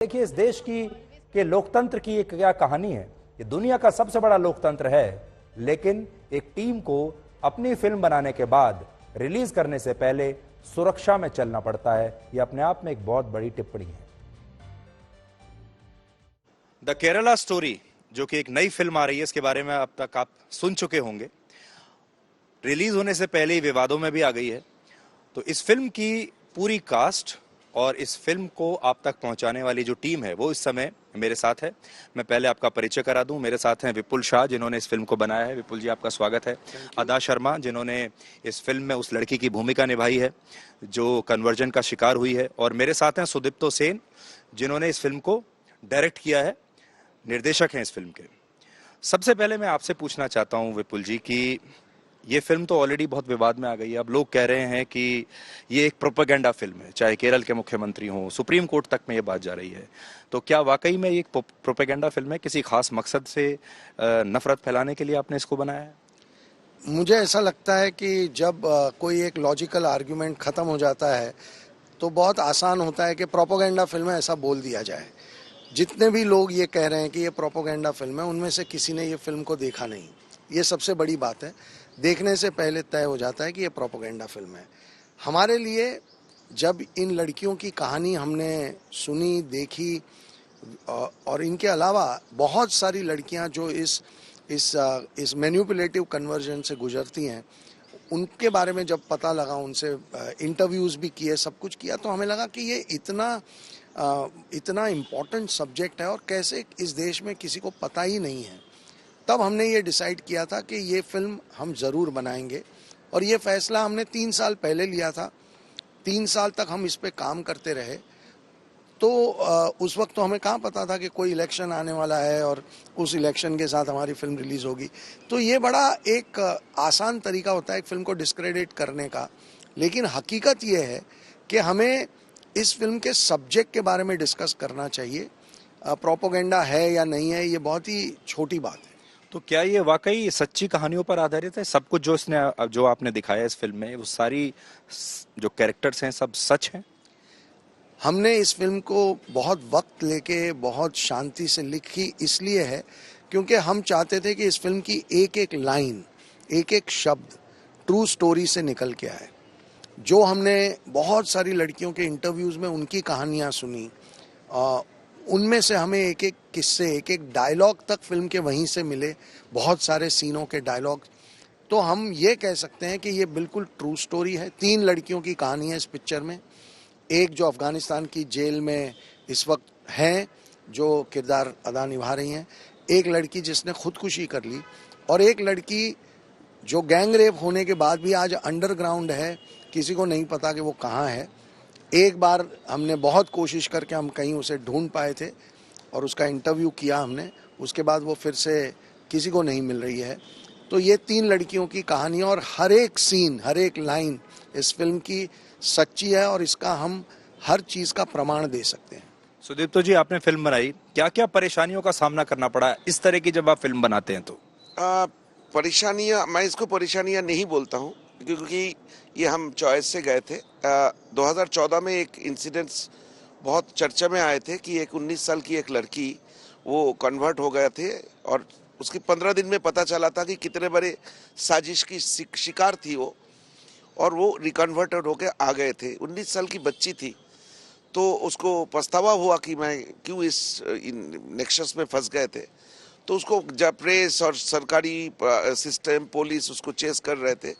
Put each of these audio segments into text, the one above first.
देखिए, इस देश की के लोकतंत्र की एक क्या कहानी है। ये दुनिया का सबसे बड़ा लोकतंत्र है, लेकिन एक टीम को अपनी फिल्म बनाने के बाद रिलीज करने से पहले सुरक्षा में चलना पड़ता है। यह अपने आप में एक बहुत बड़ी टिप्पणी है। द केरला स्टोरी, जो कि एक नई फिल्म आ रही है, इसके बारे में अब तक आप सुन चुके होंगे। रिलीज होने से पहले ही विवादों में भी आ गई है। तो इस फिल्म की पूरी कास्ट और इस फिल्म को आप तक पहुंचाने वाली जो टीम है, वो इस समय मेरे साथ है। मैं पहले आपका परिचय करा दूं। मेरे साथ हैं विपुल शाह, जिन्होंने इस फिल्म को बनाया है। विपुल जी, आपका स्वागत है। अदा शर्मा, जिन्होंने इस फिल्म में उस लड़की की भूमिका निभाई है जो कन्वर्जन का शिकार हुई है। और मेरे साथ हैं सुदीप्तो सेन, जिन्होंने इस फिल्म को डायरेक्ट किया है, निर्देशक हैं इस फिल्म के। सबसे पहले मैं आपसे पूछना चाहता हूं विपुल जी कि ये फिल्म तो ऑलरेडी बहुत विवाद में आ गई है। अब लोग कह रहे हैं कि ये एक प्रोपेगेंडा फिल्म है, चाहे केरल के मुख्यमंत्री हों, सुप्रीम कोर्ट तक में ये बात जा रही है। तो क्या वाकई में ये एक प्रोपेगेंडा फिल्म है? किसी खास मकसद से नफरत फैलाने के लिए आपने इसको बनाया है? मुझे ऐसा लगता है कि जब कोई एक लॉजिकल आर्ग्यूमेंट खत्म हो जाता है तो बहुत आसान होता है कि प्रोपेगेंडा फिल्म है ऐसा बोल दिया जाए। जितने भी लोग ये कह रहे हैं कि ये प्रोपेगेंडा फिल्म है, उनमें से किसी ने ये फिल्म को देखा नहीं। ये सबसे बड़ी बात है। देखने से पहले तय हो जाता है कि ये प्रोपेगेंडा फिल्म है। हमारे लिए जब इन लड़कियों की कहानी हमने सुनी, देखी, और इनके अलावा बहुत सारी लड़कियां जो इस मैनिपुलेटिव कन्वर्जन से गुजरती हैं, उनके बारे में जब पता लगा, उनसे इंटरव्यूज़ भी किए, सब कुछ किया, तो हमें लगा कि ये इतना इम्पोर्टेंट सब्जेक्ट है और कैसे इस देश में किसी को पता ही नहीं है। तब हमने ये डिसाइड किया था कि ये फिल्म हम ज़रूर बनाएंगे। और ये फैसला हमने 3 साल पहले लिया था। 3 साल तक हम इस पे काम करते रहे। तो उस वक्त तो हमें कहाँ पता था कि कोई इलेक्शन आने वाला है और उस इलेक्शन के साथ हमारी फिल्म रिलीज होगी। तो ये बड़ा एक आसान तरीका होता है एक फिल्म को डिस्क्रेडिट करने का। लेकिन हकीकत ये है कि हमें इस फिल्म के सब्जेक्ट के बारे में डिस्कस करना चाहिए। प्रोपेगेंडा है या नहीं है, ये बहुत ही छोटी बात है। तो क्या ये वाकई सच्ची कहानियों पर आधारित है? सब कुछ जो आपने दिखाया इस फिल्म में, वो सारी जो कैरेक्टर्स हैं, सब सच हैं? हमने इस फिल्म को बहुत वक्त लेके बहुत शांति से लिखी इसलिए है क्योंकि हम चाहते थे कि इस फिल्म की एक एक लाइन, एक एक शब्द ट्रू स्टोरी से निकल के आए। जो हमने बहुत सारी लड़कियों के इंटरव्यूज़ में उनकी कहानियाँ सुनी, उनमें से हमें एक एक किस्से, एक एक डायलॉग तक फिल्म के वहीं से मिले, बहुत सारे सीनों के डायलॉग। तो हम ये कह सकते हैं कि ये बिल्कुल ट्रू स्टोरी है। 3 लड़कियों की कहानी है इस पिक्चर में। एक जो अफगानिस्तान की जेल में इस वक्त हैं, जो किरदार अदा निभा रही हैं, एक लड़की जिसने खुदकुशी कर ली, और एक लड़की जो गैंग रेप होने के बाद भी आज अंडरग्राउंड है, किसी को नहीं पता कि वो कहाँ है। एक बार हमने बहुत कोशिश करके हम कहीं उसे ढूंढ पाए थे और उसका इंटरव्यू किया हमने, उसके बाद वो फिर से किसी को नहीं मिल रही है। तो ये 3 लड़कियों की कहानी और हर एक सीन, हर एक लाइन इस फिल्म की सच्ची है और इसका हम हर चीज़ का प्रमाण दे सकते हैं। सुदीप्तो जी, आपने फिल्म बनाई, क्या क्या परेशानियों का सामना करना पड़ा इस तरह की जब आप फिल्म बनाते हैं? तो परेशानियां, मैं इसको परेशानियां नहीं बोलता हूं क्योंकि ये हम चॉइस से गए थे। 2014 में एक इंसिडेंट्स बहुत चर्चा में आए थे कि एक 19 साल की एक लड़की वो कन्वर्ट हो गए थे और उसकी 15 दिन में पता चला था कि कितने बड़े साजिश की शिकार थी वो, और वो रिकन्वर्टेड होके आ गए थे। 19 साल की बच्ची थी, तो उसको पछतावा हुआ कि मैं क्यों इस नेक्सस में फंस गए थे। तो उसको जब प्रेस और सरकारी सिस्टम, पुलिस उसको चेस कर रहे थे,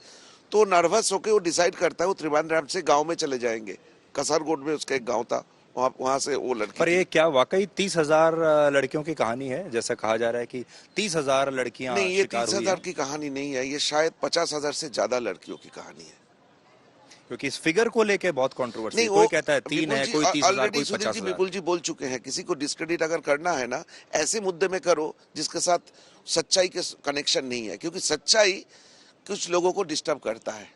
तो नर्वस होके वो डिसाइड करता है वो त्रिवेंद्रम से गांव में चले जाएंगे। कसरगोड में उसका एक गांव था, वहां से वो लड़की। पर ये क्या वाकई 30,000 लड़कियों की कहानी है? जैसा कहा जा रहा है कि 30,000 लड़कियां नहीं, ये शिकार हुई 30,000 की कहानी नहीं है, ये शायद 50,000 से ज्यादा लड़कियों की कहानी है। क्योंकि इस फिगर को लेके बहुत कंट्रोवर्सी, कोई कहता है 3 है, कोई 30,000, कोई 50,000। विपुल जी बोल चुके हैं, किसी को डिस्क्रेडिट अगर करना है ना, ऐसे मुद्दे में करो जिसके साथ सच्चाई के कनेक्शन नहीं है, क्योंकि सच्चाई कुछ लोगों को डिस्टर्ब करता है।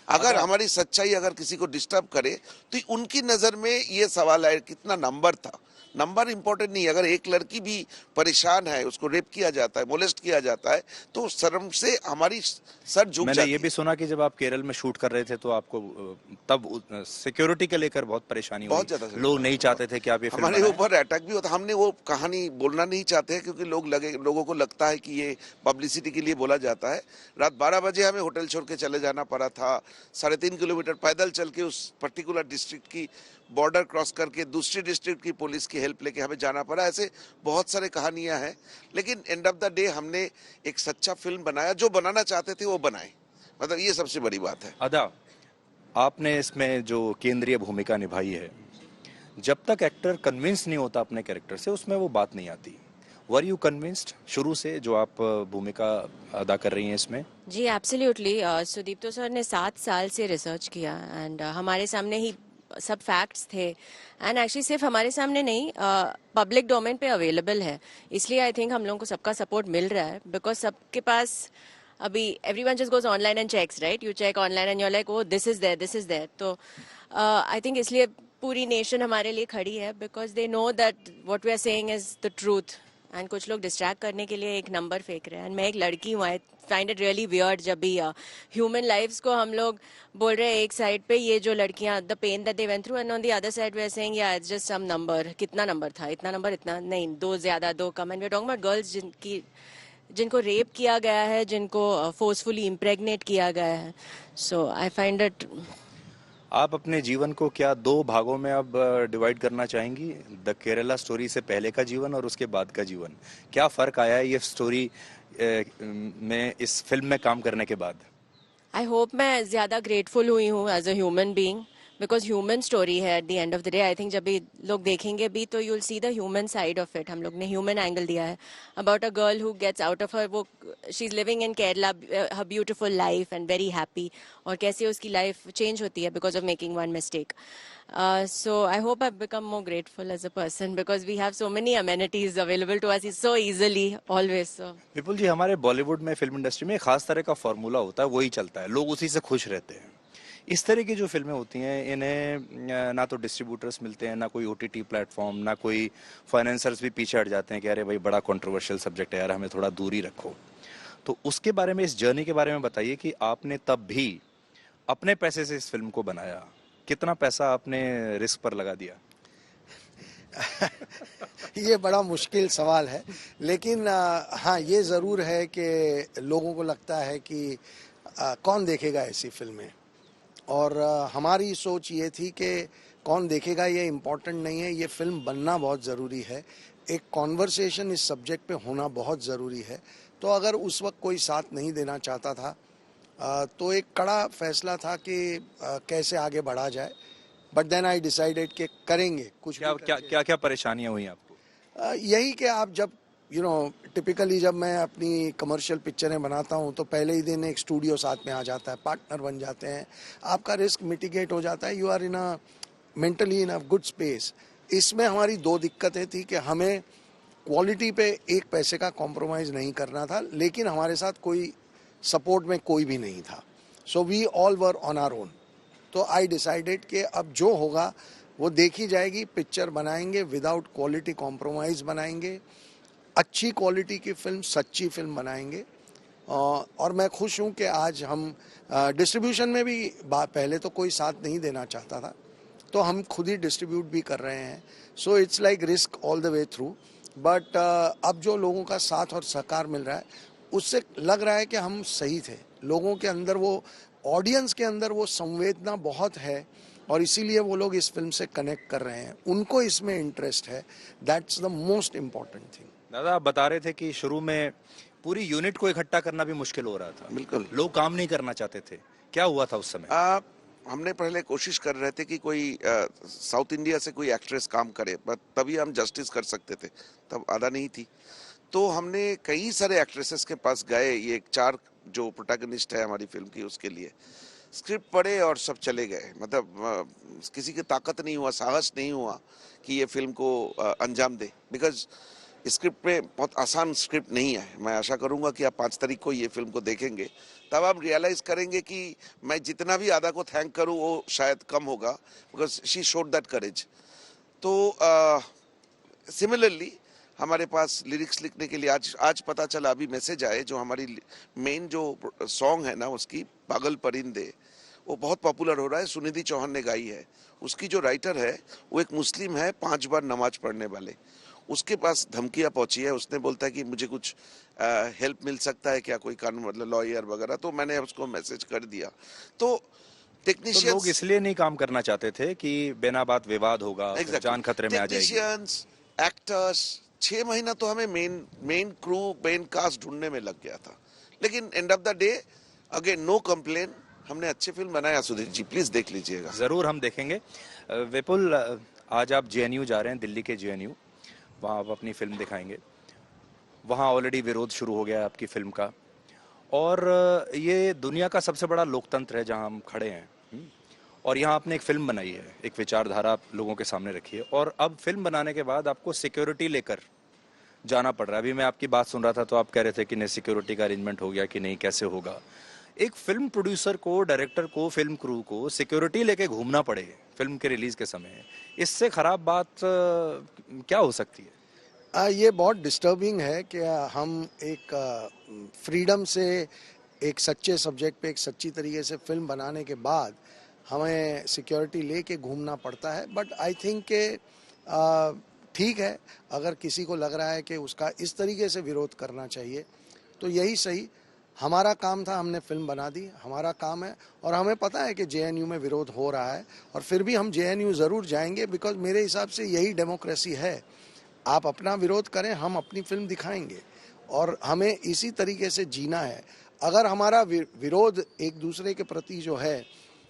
अगर हमारी सच्चाई अगर किसी को डिस्टर्ब करे तो उनकी नजर में ये सवाल है कितना नंबर था। नंबर इंपॉर्टेंट नहीं है। अगर एक लड़की भी परेशान है, उसको रेप किया जाता है, मोलेस्ट किया जाता है, तो शर्म से हमारी सर झुक मैंने ये जाती भी है। सुना कि जब आप केरल में शूट कर रहे थे तो आपको तब सिक्योरिटी के लेकर बहुत परेशानी हुई, बहुत ज्यादा लोग नहीं चाहते थे कि आप ये फिल्म हमारे बनाएं। ऊपर अटैक भी होता। हमने वो कहानी बोलना नहीं चाहते हैं क्योंकि लोगों को लगता है कि ये पब्लिसिटी के लिए बोला जाता है। रात 12 बजे हमें होटल छोड़ के चले जाना पड़ा था, 3.5 किलोमीटर पैदल चल के उस पर्टिकुलर डिस्ट्रिक्ट की बॉर्डर क्रॉस करके दूसरी डिस्ट्रिक्ट की पुलिस की हेल्प लेके हमें जाना पड़ा। ऐसे बहुत सारे कहानियां हैं, लेकिन एंड ऑफ द डे हमने एक सच्चा फिल्म बनाया, जो बनाना चाहते थे वो बनाए। मतलब ये सबसे बड़ी बात है। अदा, आपने इसमें जो केंद्रीय भूमिका निभाई है, जब तक एक्टर कन्विंस नहीं होता अपने कैरेक्टर से, उसमें वो बात नहीं आती। वर यू कन्विंस्ड शुरू से जो आप भूमिका अदा कर रही हैं इसमें? जी एब्सोल्युटली। सुदीप्तो सर ने 7 साल से रिसर्च किया एंड हमारे सामने ही सब फैक्ट्स थे एंड एक्चुअली सिर्फ हमारे सामने नहीं, पब्लिक डोमेन पे अवेलेबल है। इसलिए आई थिंक हम लोगों को सबका सपोर्ट मिल रहा है बिकॉज सबके पास अभी everyone just goes online and checks, right? You check online and you like oh this is there, this is there. तो आई थिंक इसलिए पूरी नेशन हमारे लिए खड़ी है because they know that what we are saying is the truth. And कुछ लोग distract करने के लिए एक नंबर फेंक रहे हैं एंड मैं एक लड़की हूँ। आई फाइंड इट रियली वियर्ड जब भी ह्यूमन लाइव्स को हम लोग बोल रहे हैं एक साइड पे ये जो लड़कियां the pain that they went through, and on the other side we are saying yeah it's just some number. कितना नंबर था, इतना नंबर, इतना नहीं, 2 ज्यादा 2 कम। And we are talking about girls जिनको रेप किया गया है, जिनको फोर्सफुली इम्प्रेग्नेट किया गया है। So I find it. आप अपने जीवन को क्या 2 भागों में अब डिवाइड करना चाहेंगी? द केरला स्टोरी से पहले का जीवन और उसके बाद का जीवन। क्या फर्क आया है ये स्टोरी में इस फिल्म में काम करने के बाद? आई होप मैं ज्यादा ग्रेटफुल हुई हूँ as a human being because human story है at the end of the day. I think जब भी लोग देखेंगे भी तो you'll see the human side of it. हम लोग ने ह्यूमन एंगल दिया है about a girl who gets out of her, वो she is living in Kerala her beautiful life and very happy, और कैसे उसकी लाइफ चेंज होती है because of making one mistake. So I hope I've become more grateful as a person because we have so many amenities available to us so easily always. So विपुल जी, हमारे बॉलीवुड में film industry में एक खास तरह का formula होता है, वही चलता है, लोग उसी से खुश रहते हैं। इस तरह की जो फिल्में होती हैं, इन्हें ना तो डिस्ट्रीब्यूटर्स मिलते हैं, ना कोई ओटीटी प्लेटफॉर्म, ना कोई फाइनेंसर्स भी पीछे हट जाते हैं कि अरे भाई बड़ा कंट्रोवर्शियल सब्जेक्ट है यार, हमें थोड़ा दूर ही रखो। तो उसके बारे में, इस जर्नी के बारे में बताइए कि आपने तब भी अपने पैसे से इस फिल्म को बनाया, कितना पैसा आपने रिस्क पर लगा दिया? ये बड़ा मुश्किल सवाल है, लेकिन हाँ, ये ज़रूर है कि लोगों को लगता है कि कौन देखेगा ऐसी फिल्में, और हमारी सोच ये थी कि कौन देखेगा ये इम्पोर्टेंट नहीं है, ये फिल्म बनना बहुत ज़रूरी है। एक कॉन्वर्सेशन इस सब्जेक्ट पे होना बहुत ज़रूरी है। तो अगर उस वक्त कोई साथ नहीं देना चाहता था तो एक कड़ा फैसला था कि कैसे आगे बढ़ा जाए। बट देन आई डिसाइडेड कि करेंगे कुछ क्या भी क्या करके। क्या क्या परेशानियां हुई आपको? यही कि आप जब टिपिकली जब मैं अपनी कमर्शियल पिक्चरें बनाता हूं तो पहले ही दिन एक स्टूडियो साथ में आ जाता है, पार्टनर बन जाते हैं, आपका रिस्क मिटिगेट हो जाता है, you are in a mentally in a good space. इसमें हमारी 2 दिक्कतें थी कि हमें क्वालिटी पे एक पैसे का कॉम्प्रोमाइज़ नहीं करना था, लेकिन हमारे साथ कोई सपोर्ट में कोई भी नहीं था। So we all were on our own. तो आई डिसाइडेड कि अब जो होगा वो देखी जाएगी, पिक्चर बनाएंगे, विदाउट क्वालिटी कॉम्प्रोमाइज़ बनाएंगे, अच्छी क्वालिटी की फिल्म, सच्ची फिल्म बनाएंगे। और मैं खुश हूँ कि आज हम डिस्ट्रीब्यूशन में भी पहले तो कोई साथ नहीं देना चाहता था, तो हम खुद ही डिस्ट्रीब्यूट भी कर रहे हैं। So it's like risk all the way through. But अब जो लोगों का साथ और सहकार मिल रहा है, उससे लग रहा है कि हम सही थे। लोगों के अंदर वो, ऑडियंस के अंदर वो संवेदना बहुत है, और इसीलिए वो लोग इस फिल्म से कनेक्ट कर रहे हैं, उनको इसमें इंटरेस्ट है। That's the most important thing. दादा, आप बता रहे थे कि शुरू में पूरी यूनिट को इकट्ठा करना भी मुश्किल हो रहा था, बिल्कुल। लोग काम नहीं करना चाहते थे। क्या हुआ था उस समय? हमने पहले कोशिश कर रहे थे कि कोई साउथ इंडिया से कोई एक्ट्रेस काम करे, पर तभी हम जस्टिस कर सकते थे, तब आधा नहीं थी। तो हमने कई सारे एक्ट्रेसेस के पास गए, ये 4 जो प्रोटैगनिस्ट है हमारी फिल्म की, उसके लिए स्क्रिप्ट पढ़े और सब चले गए। मतलब किसी की ताकत नहीं हुआ, साहस नहीं हुआ कि ये फिल्म को अंजाम दे, बिकॉज स्क्रिप्ट पे बहुत आसान स्क्रिप्ट नहीं है। मैं आशा करूंगा कि आप 5 तारीख को ये फिल्म को देखेंगे, तब आप रियलाइज करेंगे कि मैं जितना भी आदा को थैंक करूं वो शायद कम होगा, because she showed that courage. तो सिमिलरली हमारे पास लिरिक्स लिखने के लिए आज पता चला, अभी मैसेज आए, जो हमारी मेन जो सॉन्ग है ना उसकी, पागल परिंदे, वो बहुत पॉपुलर हो रहा है, सुनिधि चौहान ने गाई है। उसकी जो राइटर है वो एक मुस्लिम है, 5 बार नमाज पढ़ने वाले। उसके पास धमकियां पहुंची है, उसने बोलता है कि मुझे कुछ हेल्प मिल सकता है क्या, कोई कानून मतलब लॉयर वगैरह, तो मैंने उसको मैसेज कर दिया। तो तो टेक्नीशियंस, लोग इसलिए नहीं काम करना चाहते थे कि बिना बात विवाद होगा, फिर जान खतरे में आ जाएगी। टेक्नीशियंस, एक्टर्स, 6 महीना तो हमें मेन क्रू, मेन कास्ट ढूंढने में लग गया था। लेकिन end of the day again no complain, हमने अच्छी फिल्म बनाया। सुधीर जी प्लीज देख लीजिएगा। जरूर हम देखेंगे। विपुल, आज आप जेएनयू जा रहे हैं, दिल्ली के जेएनयू, वहाँ आप अपनी फिल्म दिखाएंगे। वहाँ ऑलरेडी विरोध शुरू हो गया है आपकी फिल्म का, और ये दुनिया का सबसे बड़ा लोकतंत्र है जहाँ हम खड़े हैं। और यहाँ आपने एक फिल्म बनाई है, एक विचारधारा आप लोगों के सामने रखी है, और अब फिल्म बनाने के बाद आपको सिक्योरिटी लेकर जाना पड़ रहा है। अभी मैं आपकी बात सुन रहा था तो आप कह रहे थे कि नहीं सिक्योरिटी का अरेंजमेंट हो गया कि नहीं, कैसे होगा। एक फिल्म प्रोड्यूसर को, डायरेक्टर को, फिल्म क्रू को सिक्योरिटी लेके घूमना पड़े फिल्म के रिलीज के समय, इससे खराब बात क्या हो सकती है? ये बहुत डिस्टर्बिंग है कि हम एक फ्रीडम से एक सच्चे सब्जेक्ट पे एक सच्ची तरीके से फिल्म बनाने के बाद हमें सिक्योरिटी लेके घूमना पड़ता है। बट आई थिंक के ठीक है, अगर किसी को लग रहा है कि उसका इस तरीके से विरोध करना चाहिए तो यही सही। हमारा काम था, हमने फिल्म बना दी, हमारा काम है, और हमें पता है कि जेएनयू में विरोध हो रहा है, और फिर भी हम जेएनयू ज़रूर जाएंगे, बिकॉज मेरे हिसाब से यही डेमोक्रेसी है। आप अपना विरोध करें, हम अपनी फिल्म दिखाएंगे, और हमें इसी तरीके से जीना है। अगर हमारा विरोध एक दूसरे के प्रति जो है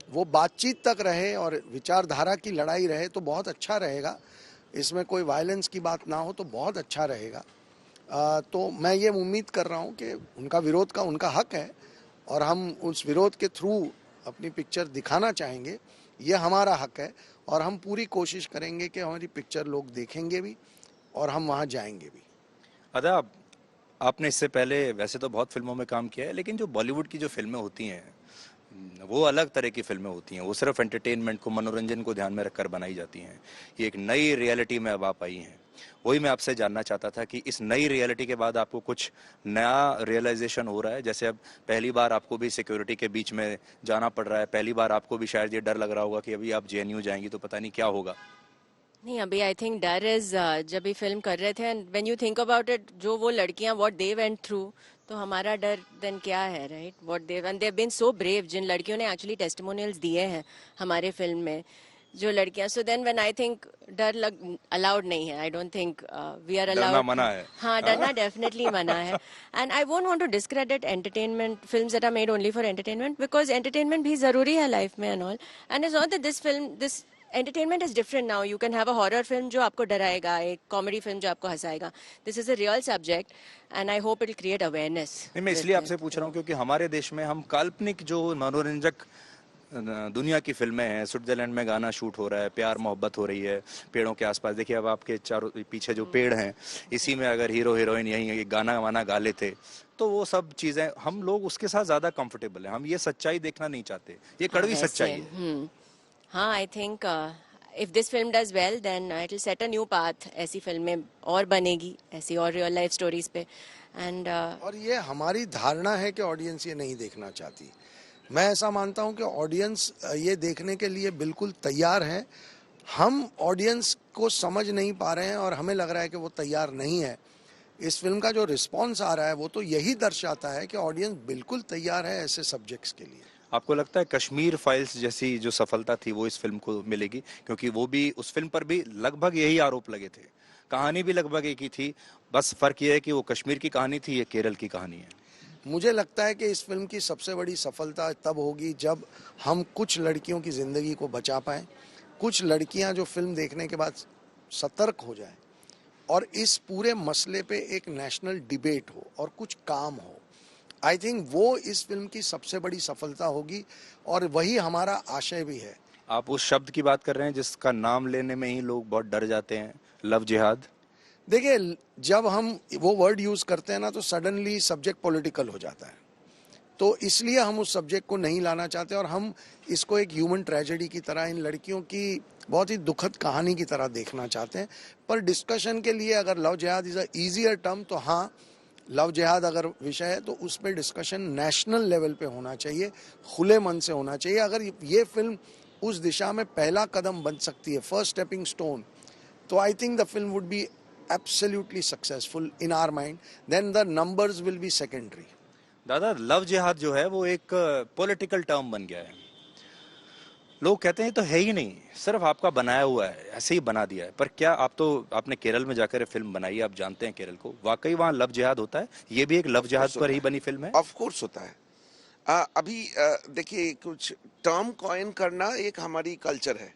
वो बातचीत तक रहे और विचारधारा की लड़ाई रहे तो बहुत अच्छा रहेगा। इसमें कोई वायलेंस की बात ना हो तो बहुत अच्छा रहेगा। तो मैं ये उम्मीद कर रहा हूँ कि उनका विरोध का उनका हक है, और हम उस विरोध के थ्रू अपनी पिक्चर दिखाना चाहेंगे, ये हमारा हक है, और हम पूरी कोशिश करेंगे कि हमारी पिक्चर लोग देखेंगे भी और हम वहाँ जाएंगे भी। अदा, आपने इससे पहले वैसे तो बहुत फिल्मों में काम किया है, लेकिन जो बॉलीवुड की जो फिल्में होती हैं वो अलग तरह की फिल्में होती हैं। वो सिर्फ एंटरटेनमेंट को, मनोरंजन को ध्यान में रखकर बनाई जाती हैं। ये एक नई रियलिटी में अब आप आई हैं। वही मैं आपसे जानना चाहता था कि इस नई रियलिटी के बाद आपको कुछ नया रियलाइजेशन हो रहा है? जैसे अब पहली बार आपको भी सिक्योरिटी के बीच में जाना पड़ रहा है, पहली बार आपको भी शायद ये डर लग रहा होगा कि अभी आप जेएनयू जाएंगी तो पता नहीं क्या होगा। नहीं, अभी आई थिंक डर इज, जब भी फिल्म कर रहे थे, and when you think about it, जो वो लड़कियां व्हाट दे वेंट थ्रू, तो हमारा डर देन क्या है, right? What they, and they have been so brave, जिन लड़कियों ने एक्चुअली टेस्टिमोनियल्स दिए हैं हमारे फिल्म में, जो लड़कियां, so then when I think डर लग अलाउड नहीं है। I don't think we are डरना अलाउड। मना है। हाँ, डरना डेफिनेटली मना है। And I won't want to discredit entertainment, films that are made only for entertainment, because entertainment भी जरूरी है लाइफ में and all. And it's not that this film, this entertainment is different now. You can have a horror film जो आपको डराएगा, एक comedy film जो आपको हंसाएगा। This is a real subject and I hope it will create awareness. नहीं, मैं इसलिए आपसे पूछ रहा हूँ क्योंकि हमारे देश में हम काल्पनिक जो मनोरंजक दुनिया की फिल्में हैं, स्विट्जरलैंड में गाना शूट हो रहा है, प्यार मोहब्बत हो रही है पेड़ों के आसपास। देखिए अब आपके चारों पीछे जो पेड़ हैं, इसी में अगर हीरो हीरोइन यही गाना वाना गा लेते तो वो सब चीजें, हम लोग उसके साथ ज्यादा कंफर्टेबल हैं। हम ये सच्चाई देखना नहीं चाहते, ये कड़वी सच्चाई है। हाँ, I think if this film does well then it will set a new path. ऐसी फिल्में और बनेगी, ऐसी और रियल लाइफ स्टोरीज पे। एंड और ये हमारी धारणा है कि ऑडियंस ये नहीं देखना चाहती। मैं ऐसा मानता हूं कि ऑडियंस ये देखने के लिए बिल्कुल तैयार है। हम ऑडियंस को समझ नहीं पा रहे हैं और हमें लग रहा है कि वो तैयार नहीं है। इस फिल्म का जो रिस्पांस आ रहा है वो तो यही दर्शाता है कि ऑडियंस बिल्कुल तैयार है ऐसे सब्जेक्ट्स के लिए। आपको लगता है कश्मीर फाइल्स जैसी जो सफलता थी वो इस फिल्म को मिलेगी? क्योंकि वो भी, उस फिल्म पर भी लगभग यही आरोप लगे थे, कहानी भी लगभग एक ही थी, बस फर्क ये है कि वो कश्मीर की कहानी थी, ये केरल की कहानी है। मुझे लगता है कि इस फिल्म की सबसे बड़ी सफलता तब होगी जब हम कुछ लड़कियों की ज़िंदगी को बचा पाएं, कुछ लड़कियां जो फिल्म देखने के बाद सतर्क हो जाएं, और इस पूरे मसले पे एक नेशनल डिबेट हो और कुछ काम हो। आई थिंक वो इस फिल्म की सबसे बड़ी सफलता होगी, और वही हमारा आशय भी है। आप उस शब्द की बात कर रहे हैं जिसका नाम लेने में ही लोग बहुत डर जाते हैं, लव जिहाद। देखिए, जब हम वो वर्ड यूज करते हैं ना तो सडनली सब्जेक्ट पॉलिटिकल हो जाता है। तो इसलिए हम उस सब्जेक्ट को नहीं लाना चाहते और हम इसको एक ह्यूमन ट्रेजेडी की तरह, इन लड़कियों की बहुत ही दुखद कहानी की तरह देखना चाहते हैं। पर डिस्कशन के लिए अगर लव जिहाद इज अ ईजियर टर्म, तो हाँ, लव जिहाद अगर विषय है तो उस पर डिस्कशन नेशनल लेवल पे होना चाहिए, खुले मन से होना चाहिए। अगर ये फिल्म उस दिशा में पहला कदम बन सकती है, फर्स्ट स्टेपिंग स्टोन, तो I think the film would be absolutely successful in our mind, then the numbers will be secondary. दादा, लव जिहाद जो है वो एक पॉलिटिकल टर्म बन गया है। लोग कहते हैं तो है ही नहीं, सिर्फ आपका बनाया हुआ है, ऐसे ही बना दिया है। पर क्या आपने केरल में जाकर फिल्म बनाई है, आप जानते हैं केरल को, वाकई वहाँ लव जिहाद होता है? ये भी एक लव जिहाद पर ही बनी फिल्म है? ऑफ कोर्स होता है। अभी देखिए, कुछ टर्म कॉइन करना एक हमारी कल्चर है।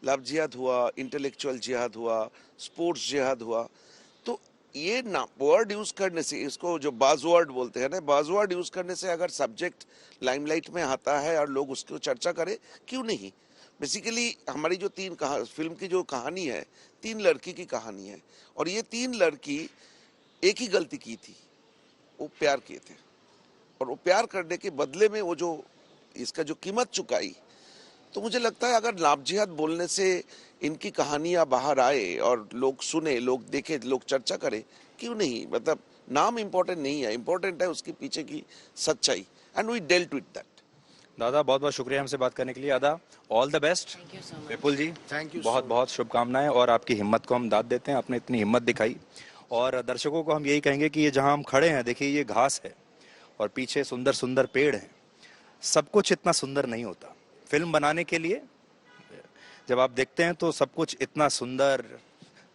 लव जिहाद हुआ, इंटेलेक्चुअल जिहाद हुआ, स्पोर्ट्स जिहाद हुआ, तो ये ना वर्ड यूज करने से, इसको जो बाजवर्ड बोलते हैं ना, बाजवर्ड यूज करने से अगर सब्जेक्ट लाइमलाइट में आता है और लोग उसको चर्चा करें, क्यों नहीं। बेसिकली हमारी जो फिल्म की जो कहानी है, 3 लड़की की कहानी है, और ये 3 लड़की एक ही गलती की थी, वो प्यार किए थे, और वो प्यार करने के बदले में वो जो इसका जो कीमत चुकाई। तो मुझे लगता है अगर लव जिहाद बोलने से इनकी कहानियां बाहर आए और लोग सुने, लोग देखे, लोग चर्चा करें, क्यों नहीं। मतलब नाम इम्पोर्टेंट नहीं है, इम्पोर्टेंट है उसके पीछे की सच्चाई, and we dealt with that. दादा, बहुत बहुत शुक्रिया हमसे बात करने के लिए। दादा, all the best. Thank you so much. Vipul ji, Thank you so बहुत बहुत शुभकामनाएं, और आपकी हिम्मत को हम दाद देते हैं, आपने इतनी हिम्मत दिखाई। और दर्शकों को हम यही कहेंगे कि ये जहां हम खड़े हैं, देखिए ये घास है और पीछे सुंदर सुंदर पेड़ हैं। सब कुछ इतना सुंदर नहीं होता। फिल्म बनाने के लिए जब आप देखते हैं तो सब कुछ इतना सुंदर,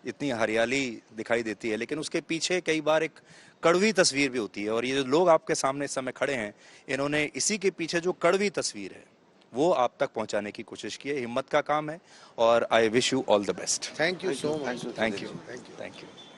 इतनी हरियाली दिखाई देती है, लेकिन उसके पीछे कई बार एक कड़वी तस्वीर भी होती है। और ये जो लोग आपके सामने इस समय खड़े हैं, इन्होंने इसी के पीछे जो कड़वी तस्वीर है वो आप तक पहुंचाने की कोशिश की है। हिम्मत का काम है, और I wish you all the best. Thank you so much. Thank you, thank you.